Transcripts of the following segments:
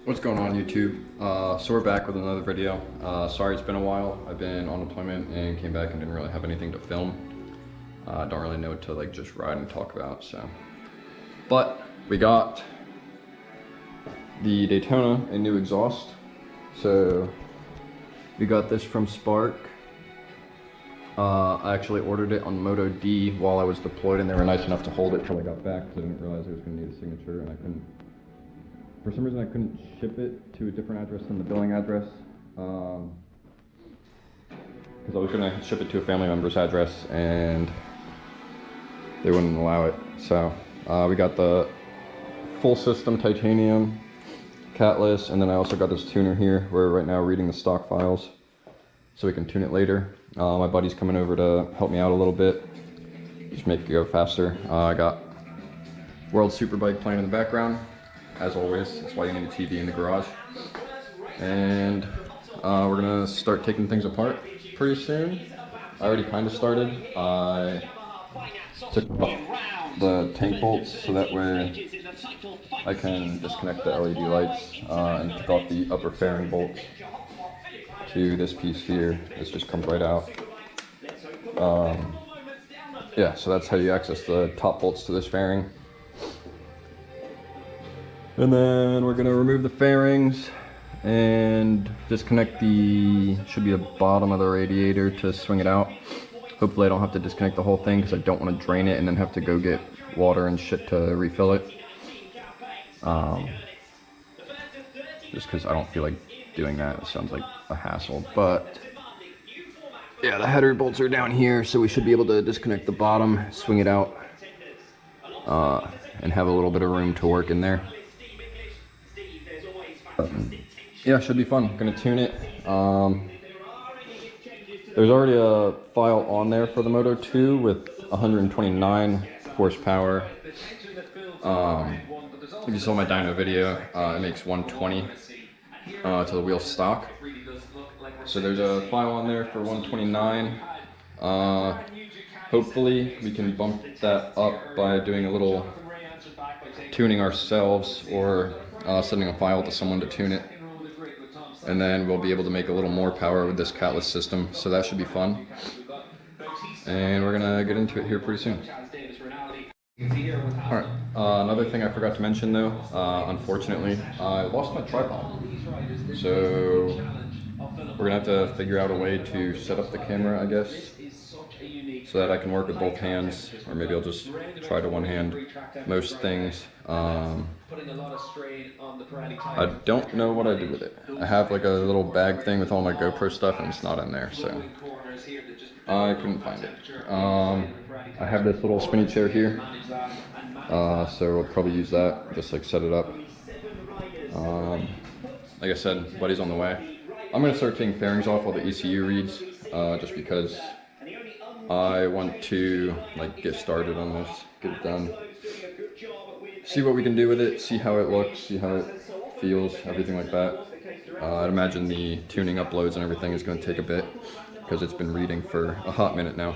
What's going on, YouTube? So we're back with another video. Sorry it's been a while. I've been on deployment and came back and didn't really have anything to film. Don't really know what to like just ride and talk about, so. But we got the Daytona, a new exhaust. So we got this from Spark. I actually ordered it on moto2 while I was deployed, and they were nice enough to hold it till I got back because I didn't realize I was going to need a signature, and I couldn't. For some reason, I couldn't ship it to a different address than the billing address, because I was going to ship it to a family member's address, and they wouldn't allow it. So we got the full system titanium catless, and then I also got this tuner here. We're right now reading the stock files, so we can tune it later. My buddy's coming over to help me out a little bit, just make it go faster. I got World Superbike playing in the background. As always, that's why you need a TV in the garage. And we're gonna start taking things apart pretty soon. I already kind of started. I took off the tank bolts so that way I can disconnect the LED lights, and took off the upper fairing bolts to this piece here. This just comes right out. Yeah, so that's how you access the top bolts to this fairing. And then we're gonna remove the fairings and disconnect should be the bottom of the radiator to swing it out. Hopefully I don't have to disconnect the whole thing because I don't want to drain it and then have to go get water and shit to refill it. Just because I don't feel like doing that. It sounds like a hassle, but yeah, the header bolts are down here, so we should be able to disconnect the bottom, swing it out, and have a little bit of room to work in there. Yeah, should be fun. Gonna tune it. There's already a file on there for the moto2 with 129 horsepower. If you saw my dyno video, it makes 120 to the wheel stock. So there's a file on there for 129. Hopefully we can bump that up by doing a little tuning ourselves, or sending a file to someone to tune it, and then we'll be able to make a little more power with this catless system, so that should be fun. And we're gonna get into it here pretty soon. Alright, another thing I forgot to mention though, unfortunately, I lost my tripod. So we're gonna have to figure out a way to set up the camera, I guess, so that I can work with both hands, or maybe I'll just try to one hand most things. I don't know what I do with it. I have like a little bag thing with all my GoPro stuff, and it's not in there, so I couldn't find it. I have this little spinny chair here, so we'll probably use that, just like set it up. Like I said, buddy's on the way. I'm gonna start taking fairings off all the ECU reads, just because I want to like get started on this, get it done, see what we can do with it, see how it looks, see how it feels, everything like that. I'd imagine the tuning uploads and everything is going to take a bit because it's been reading for a hot minute now.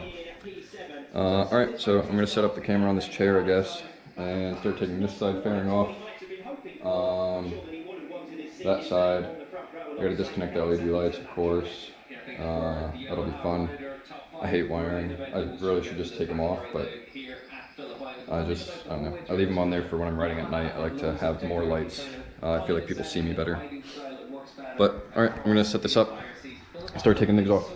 Alright, so I'm going to set up the camera on this chair, I guess, and start taking this side fairing off. That side, I got to disconnect the LED lights, of course. That'll be fun. I hate wiring. I really should just take them off, but I don't know. I leave them on there for when I'm riding at night. I like to have more lights. I feel like people see me better. But, alright, I'm going to set this up and start taking things off.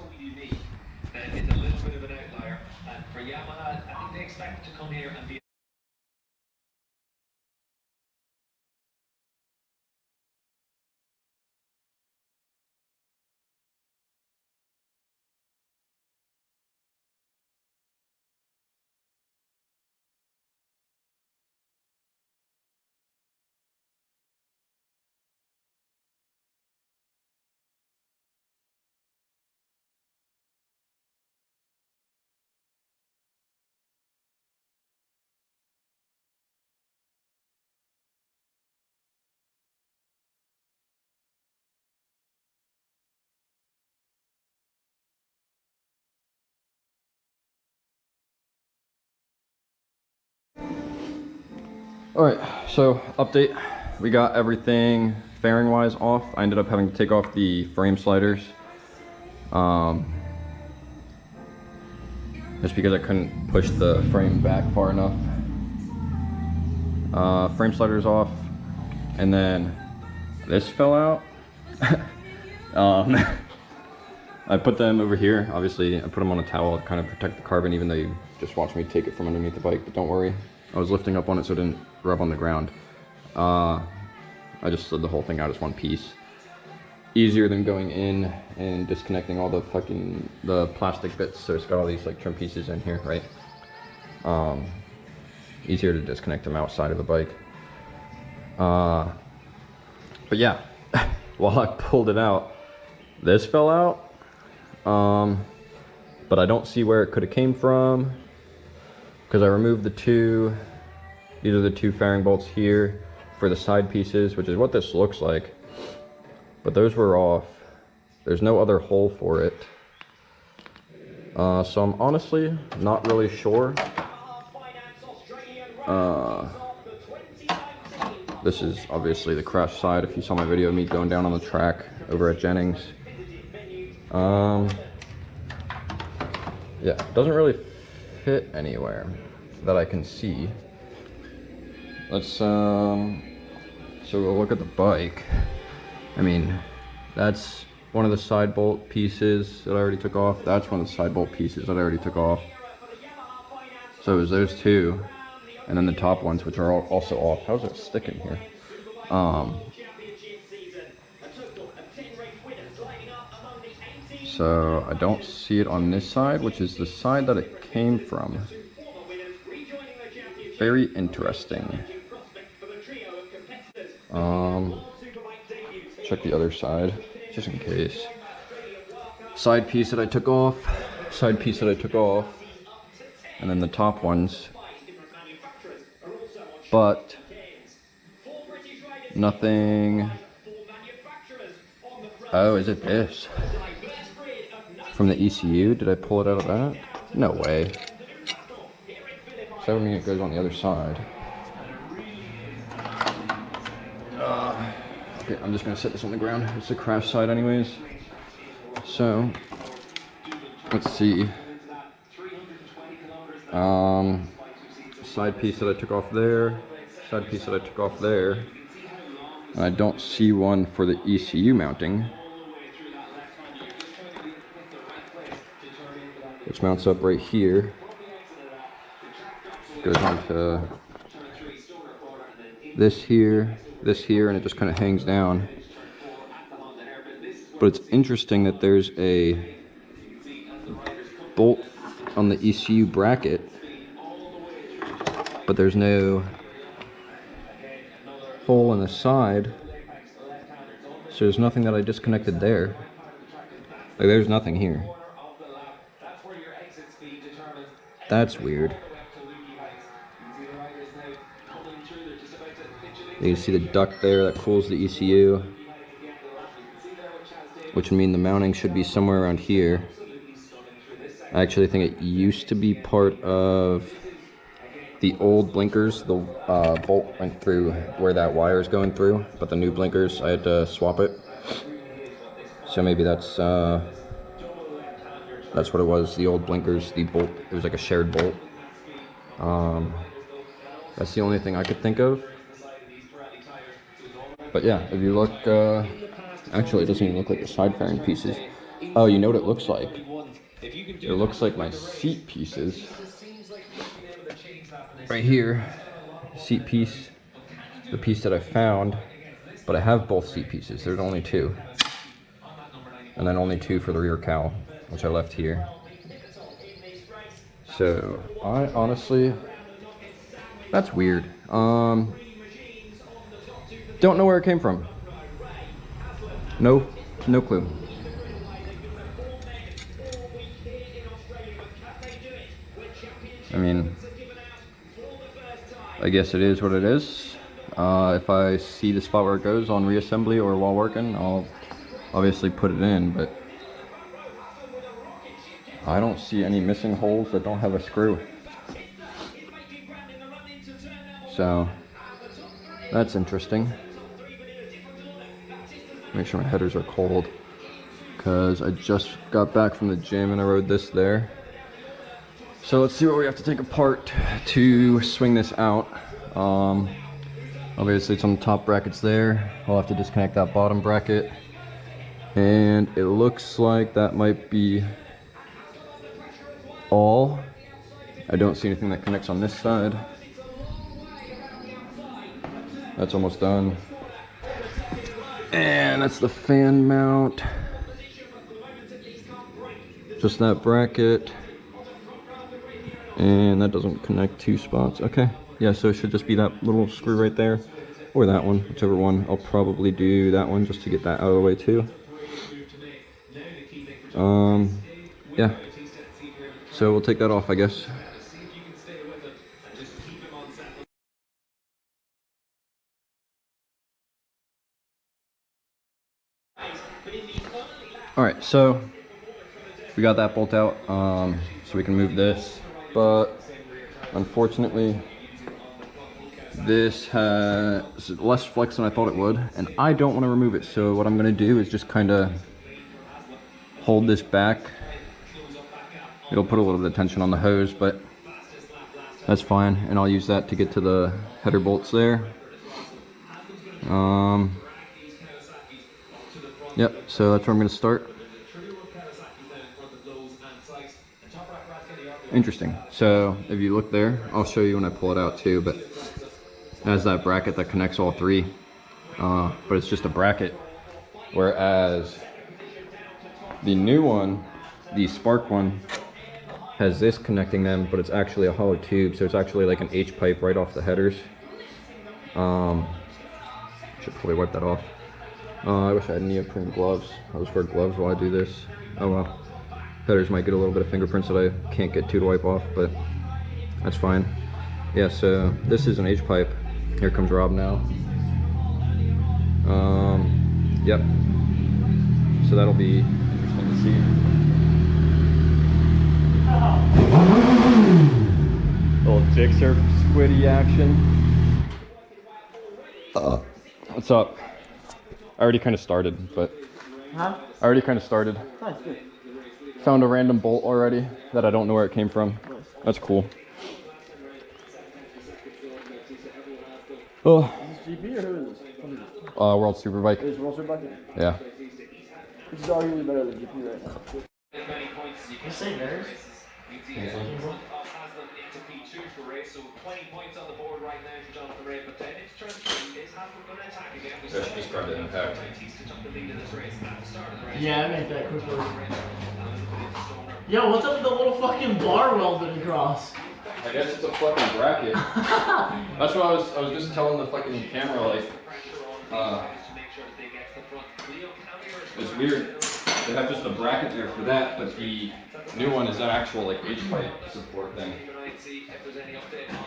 Alright, so update. We got everything fairing wise off. I ended up having to take off the frame sliders. Just because I couldn't push the frame back far enough. Frame sliders off, and then this fell out. I put them over here. Obviously, I put them on a towel to kind of protect the carbon, even though you just watched me take it from underneath the bike, but don't worry. I was lifting up on it so it didn't rub on the ground. I just slid the whole thing out as one piece. Easier than going in and disconnecting all the plastic bits, so it's got all these like trim pieces in here, right? Easier to disconnect them outside of the bike. But yeah, while I pulled it out, this fell out. But I don't see where it could have came from, because I removed the two. These are the two fairing bolts here for the side pieces, which is what this looks like. But those were off. There's no other hole for it. So I'm honestly not really sure. This is obviously the crash side. If you saw my video of me going down on the track over at Jennings. Yeah, it doesn't really fit anywhere that I can see. Let's, so we'll look at the bike. I mean, that's one of the side bolt pieces that I already took off. That's one of the side bolt pieces that I already took off. So it was those two. And then the top ones, which are also off. How's it sticking here? So I don't see it on this side, which is the side that it came from. Very interesting. Check the other side, just in case. Side piece that I took off, side piece that I took off, and then the top ones. But nothing. Oh, is it this? From the ECU? Did I pull it out of that? No way. Does that mean it goes on the other side? Okay, I'm just gonna set this on the ground. It's the crash side anyways. So, let's see. Side piece that I took off there. Side piece that I took off there. And I don't see one for the ECU mounting, which mounts up right here. Goes on to this here, and it just kind of hangs down. But it's interesting that there's a bolt on the ECU bracket, but there's no hole in the side, so there's nothing that I disconnected there. Like, there's nothing here. That's weird. You can see the duct there that cools the ECU, which would mean the mounting should be somewhere around here. I actually think it used to be part of the old blinkers. The bolt went through where that wire is going through, but the new blinkers, I had to swap it. So maybe that's what it was. The old blinkers, the bolt, it was like a shared bolt. That's the only thing I could think of. But yeah, if you look, actually it doesn't even look like the side fairing pieces. Oh, you know what it looks like? It looks like my seat pieces. Right here, seat piece, the piece that I found, but I have both seat pieces. There's only two. And then only two for the rear cowl, which I left here. So, I honestly, that's weird. Don't know where it came from. No clue. I mean, I guess it is what it is. If I see the spot where it goes on reassembly or while working, I'll obviously put it in, but I don't see any missing holes that don't have a screw. So, that's interesting. Make sure my headers are cold, because I just got back from the gym and I rode this there. So let's see what we have to take apart to swing this out. Obviously it's on the top brackets there. I'll have to disconnect that bottom bracket. And it looks like that might be all. I don't see anything that connects on this side. That's almost done. And that's the fan mount. Just that bracket. And that doesn't connect 2 spots. Okay. Yeah, so it should just be that little screw right there. Or that one, whichever one. I'll probably do that one just to get that out of the way too. Yeah. So we'll take that off, I guess. Alright, so we got that bolt out, so we can move this, but unfortunately this has less flex than I thought it would, and I don't want to remove it. So what I'm going to do is just kind of hold this back. It'll put a little bit of tension on the hose, but that's fine, and I'll use that to get to the header bolts there. Yep, so that's where I'm going to start. Interesting. So if you look there, I'll show you when I pull it out too, but it has that bracket that connects all 3, but it's just a bracket, whereas the new one, the Spark one, has this connecting them, but it's actually a hollow tube, so it's actually like an H pipe right off the headers. Should probably wipe that off. I wish I had neoprene gloves. I always wear gloves while I do this. Oh well. Headers might get a little bit of fingerprints that I can't get to wipe off, but that's fine. Yeah, so this is an H pipe. Here comes Rob now. Yep. So that'll be interesting to see. Little jigsaw squiddy action. What's up? I already kind of started, but I already kind of started. Nice, good. Found a random bolt already that I don't know where it came from. Nice. That's cool. Oh. Is this GP or who is this? World Superbike. It is World Superbike? Yeah. Which is arguably better than GP right now. You say theirs? Describe the impact. Yeah, I made that quickly. Yo, what's up with the little fucking bar welded across? I guess it's a fucking bracket. That's what I was just telling the fucking camera, like, it's weird. They have just a bracket there for that, but the new one is an actual like H-pipe support thing.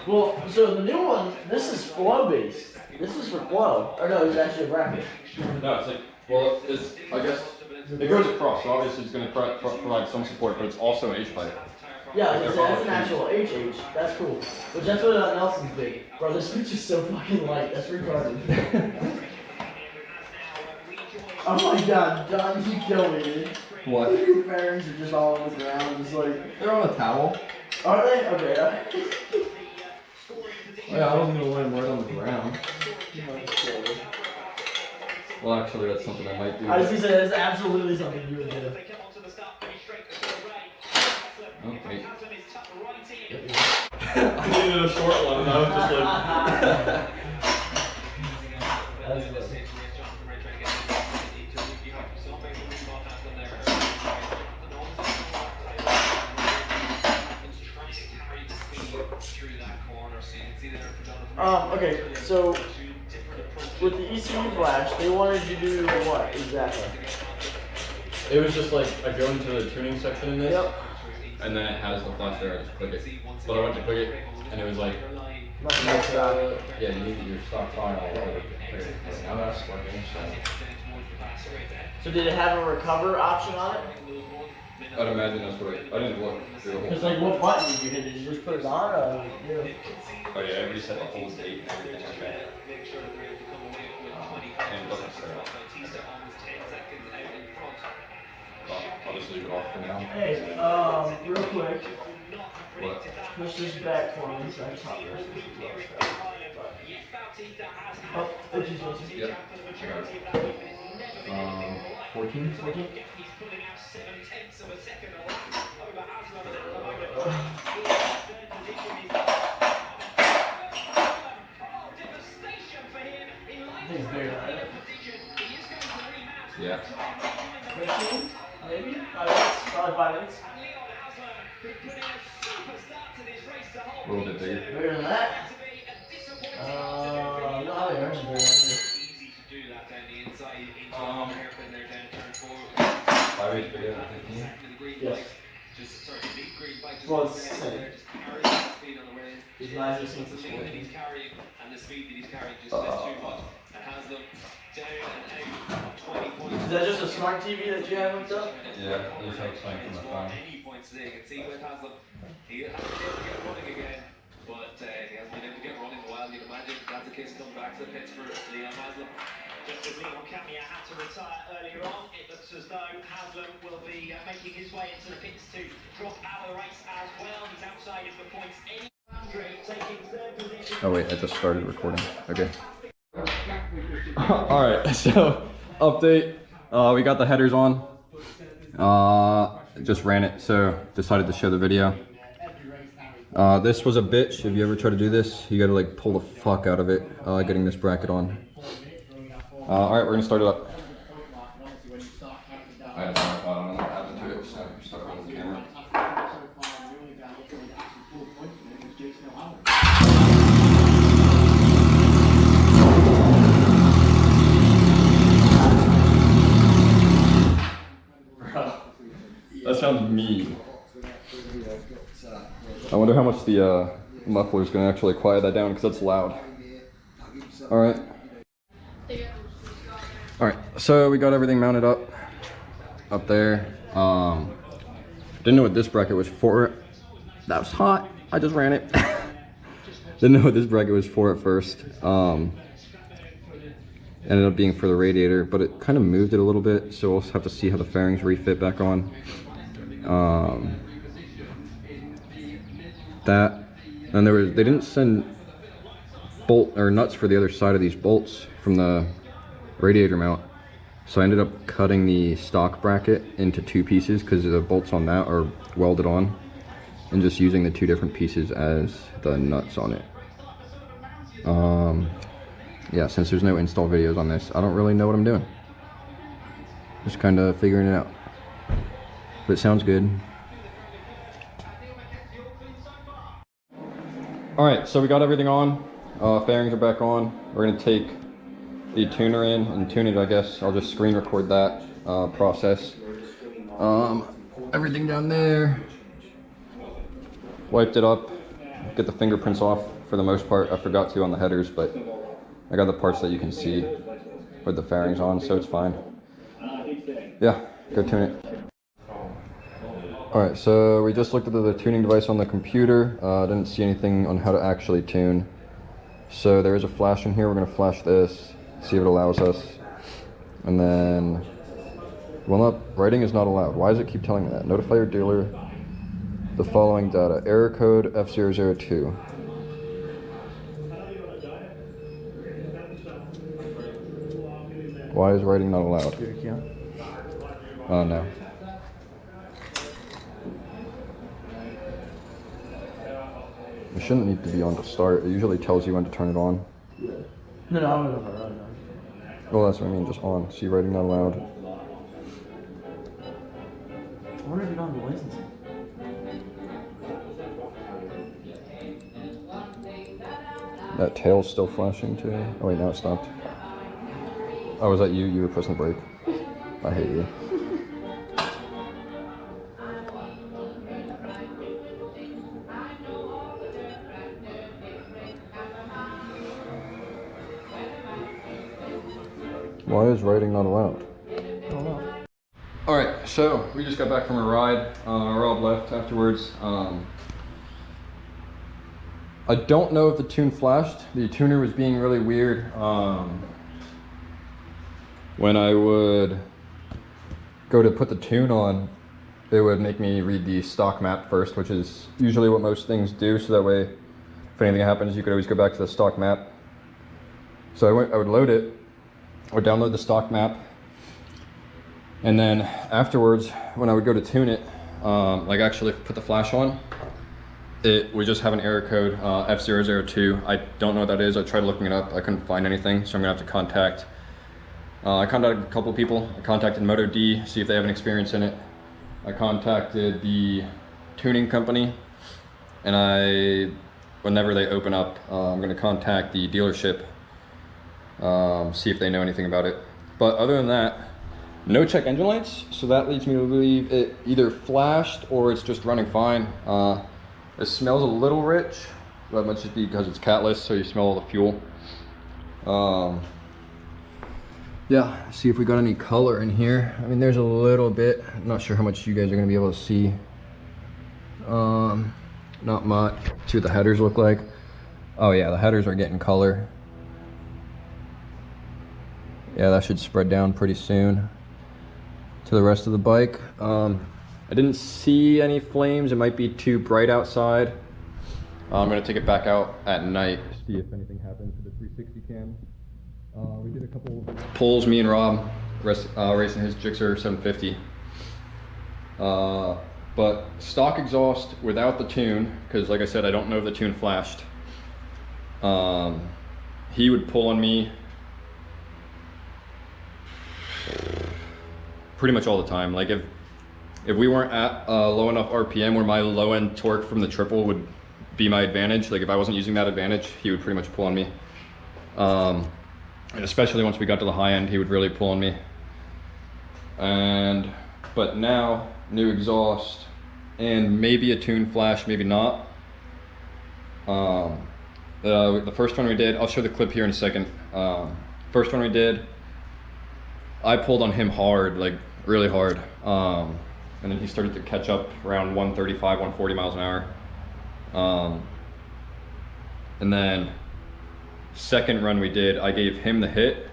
Well, so the new one, this is flow based. This is for flow. Or no, it's actually a bracket. No, it's like, well, it's, I guess, it goes across, so obviously it's going to provide some support, but it's also H-pipe. Yeah, that's an actual HH. That's cool. Which that's what Nelson's big. Bro, this switch is so fucking light. That's retarded. Oh my god, John, you kill me, dude. What? Your bearings are just all on the ground, just like... They're on a towel. Are they? Okay, Yeah, I wasn't going to let them right on the ground. Well, actually, that's something I might do. I was going to say, that's absolutely something you would do. Oh, wait. I needed a short one, and I was just like... That's good. Okay, so with the ECU flash, they wanted you to do what exactly? It was just like, I go into the tuning section in this, Yep. and then it has the flash there, I just click it. But I went to click it, and it was like, Nothing like that. yeah, you need your stock file. Now that's working, so. So did it have a recover option on it? I'd imagine that's what I didn't look through the whole Because like what button did you hit? Did you just put it on or? Yeah. Oh yeah, I reset the whole date and everything like that. And it doesn't start. you off for now. Hey, real quick. What? Push this back for me so I can top this. Oh, which is what's Yeah. I got it. 14? 14? I think it's bigger, right? Yeah. 15? Maybe? 5 minutes? Probably 5 minutes. A little bit bigger. Bigger than that? No, how many yards is bigger than that? 5 is bigger than 15? Yes. Well, it's the same. He's not just since it's 14. Is that just a smart TV that you have hooked up? Yeah, I just have it playing from my phone. But he hasn't been able to get running a while. You'd imagine that's the case coming back to the pits for Leon Haslam. Just as Leon Camia had to retire earlier on, it looks as though Haslam will be making his way into the pits to drop out of the race as well. He's outside of the points. Andre taking third position. Oh wait, I just started recording. Okay. Alright, so update. We got the headers on. Just ran it, so decided to show the video. This was a bitch. If you ever try to do this, you gotta like pull the fuck out of it, getting this bracket on. Alright, we're gonna start it up. I had a tripod on, what happened to it, so I'm stuck on the camera. That sounds mean. I wonder how much the muffler is going to actually quiet that down, because that's loud. Alright. Alright, so we got everything mounted up there. Didn't know what this bracket was for. That was hot. I just ran it. Didn't know what this bracket was for at first. Ended up being for the radiator, but it kind of moved it a little bit, so we'll have to see how the fairings refit back on. That, and they didn't send bolt or nuts for the other side of these bolts from the radiator mount, so I ended up cutting the stock bracket into 2 pieces because the bolts on that are welded on, and just using the 2 different pieces as the nuts on it. Yeah, since there's no install videos on this, I don't really know what I'm doing. Just kind of figuring it out. But it sounds good. Alright, so we got everything on. Fairings are back on. We're going to take the tuner in and tune it, I guess. I'll just screen record that process. Everything down there. Wiped it up. Get the fingerprints off for the most part. I forgot to on the headers, but I got the parts that you can see with the fairings on, so it's fine. Yeah, go tune it. Alright, so we just looked at the tuning device on the computer. Didn't see anything on how to actually tune. So there is a flash in here. We're going to flash this, see if it allows us. And then, well, writing is not allowed. Why does it keep telling me that? Notify your dealer the following data. Error code F002. Why is writing not allowed? No. It shouldn't need to be on to start. It usually tells you when to turn it on. No, I was on the run. Well, that's what I mean, just on. See, writing not allowed. I wonder if you don't have the license. That tail's still flashing too. Oh wait, now it stopped. Oh, was that you? You were pressing the brake. I hate you. Why is writing not allowed? I don't know. Alright, so we just got back from a ride. Rob left afterwards. I don't know if the tune flashed. The tuner was being really weird. When I would go to put the tune on, they would make me read the stock map first, which is usually what most things do, so that way if anything happens you could always go back to the stock map. So I would load it, or download the stock map, and then afterwards when I would go to tune it, like actually put the flash on, it would just have an error code, F002. I don't know what that is. I tried looking it up. I couldn't find anything, so I'm gonna have to contact. I contacted a couple people. I contacted Moto2, see if they have an experience in it. I contacted the tuning company, and whenever they open up, I'm gonna contact the dealership, see if they know anything about it. But other than that, no check engine lights, so that leads me to believe it either flashed or it's just running fine. It smells a little rich, but that might just be because it's catless, so you smell all the fuel. Yeah, see if we got any color in here. I mean, there's a little bit. I'm not sure how much you guys are gonna be able to see. Not much. See what the headers look like. Oh yeah, the headers are getting color. Yeah, that should spread down pretty soon to the rest of the bike. I didn't see any flames. It might be too bright outside. I'm gonna take it back out at night, see if anything happens with the 360 cam. We did a couple pulls, me and Rob, racing his Gixxer 750. But stock exhaust without the tune, because like I said, I don't know if the tune flashed. He would pull on me pretty much all the time. Like if we weren't at low enough RPM where my low end torque from the triple would be my advantage, like if I wasn't using that advantage, he would pretty much pull on me. And especially once we got to the high end, he would really pull on me. But now, new exhaust, and maybe a tune flash, maybe not. The first one we did, I'll show the clip here in a second. First one we did, I pulled on him hard, like really hard. And then he started to catch up around 135, 140 miles an hour. And then second run we did, I gave him the hit,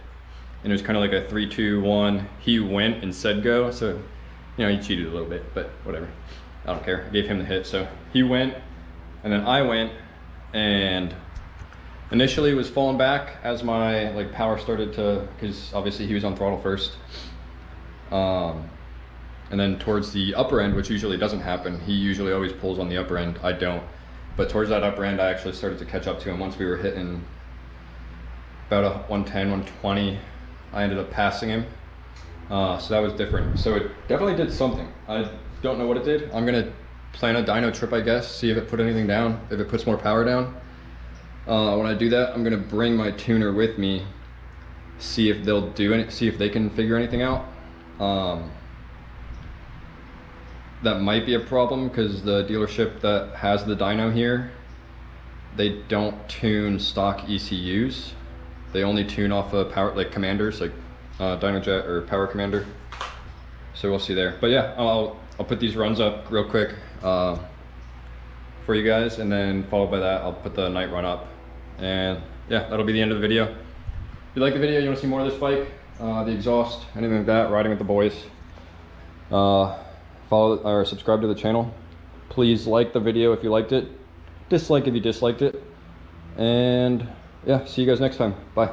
and it was kind of like a 3, 2, 1. He went and said go, so you know, he cheated a little bit, but whatever. I don't care. I gave him the hit, so he went, and then I went, and initially it was falling back as my like power started to, because obviously he was on throttle first. And then towards the upper end, which usually doesn't happen, he usually always pulls on the upper end. I don't. But towards that upper end, I actually started to catch up to him. Once we were hitting about a 110, 120, I ended up passing him. So that was different. So it definitely did something. I don't know what it did. I'm gonna plan a dyno trip, I guess, see if it put anything down, if it puts more power down. When I do that, I'm gonna bring my tuner with me, see if they'll do it, see if they can figure anything out. That might be a problem because the dealership that has the dyno here, they don't tune stock ECUs. They only tune off of power, like commanders, like DynoJet or Power Commander. So we'll see there. But yeah, I'll put these runs up real quick for you guys, and then followed by that, I'll put the night run up. And yeah, that'll be the end of the video. If you like the video, you want to see more of this bike, the exhaust, anything like that, riding with the boys, follow or subscribe to the channel. Please like the video if you liked it, dislike if you disliked it, and yeah, see you guys next time. Bye.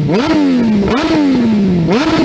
Woo! Woo!